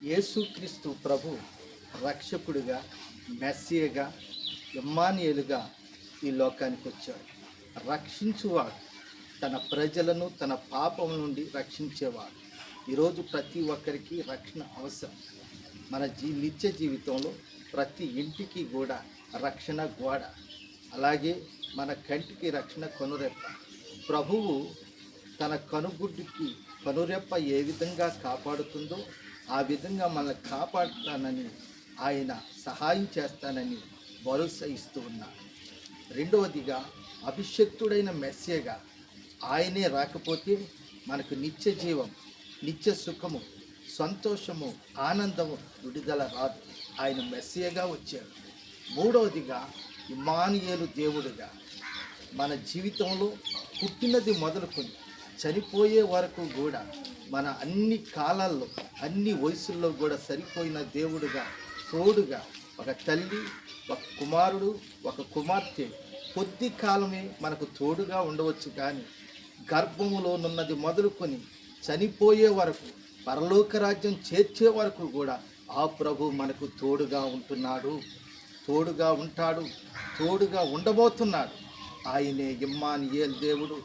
యేసుక్రీస్తు ప్రభు రక్షకుడిగా, మెస్సియగా, ఇమ్మానుయేలుగా ఈ లోకానికి వచ్చాడు. రక్షించువాడు, తన ప్రజలను తన పాపం నుండి రక్షించేవాడు. ఈరోజు ప్రతి ఒక్కరికి రక్షణ అవసరం. మన నిత్య జీవితంలో ప్రతి ఇంటికి కూడా రక్షణ గోడ, అలాగే మన కంటికి రక్షణ కనురెప్ప. ప్రభువు తన కనుగుడ్డుకి కనురెప్ప ఏ విధంగా కాపాడుతుందో ఆ విధంగా మనల్ని కాపాడుతానని, ఆయన సహాయం చేస్తానని భరోసా ఇస్తూ ఉన్నాడు. రెండవదిగా, అభిషక్తుడైన మెస్సియగా ఆయనే రాకపోతే మనకు నిత్య జీవం, నిత్య సుఖము, సంతోషము, ఆనందము, విడుదల రాదు. ఆయన మెస్సియగా వచ్చాడు. మూడవదిగా, ఇమ్మానుయేలు దేవుడుగా మన జీవితంలో పుట్టినది మొదలుకొని చనిపోయే వరకు కూడా మన అన్ని కాలాల్లో, అన్ని వయసుల్లో కూడా సరిపోయిన దేవుడుగా, తోడుగా, ఒక తల్లి, ఒక కుమారుడు, ఒక కుమార్తె కొద్ది కాలమే మనకు తోడుగా ఉండవచ్చు, కానీ గర్భములోనున్నది మొదలుకొని చనిపోయే వరకు, పరలోక రాజ్యం చేర్చే వరకు కూడా ఆ ప్రభు మనకు తోడుగా ఉంటున్నాడు, తోడుగా ఉంటాడు, తోడుగా ఉండబోతున్నాడు. ఆయనే ఇమ్మానుయేలు దేవుడు,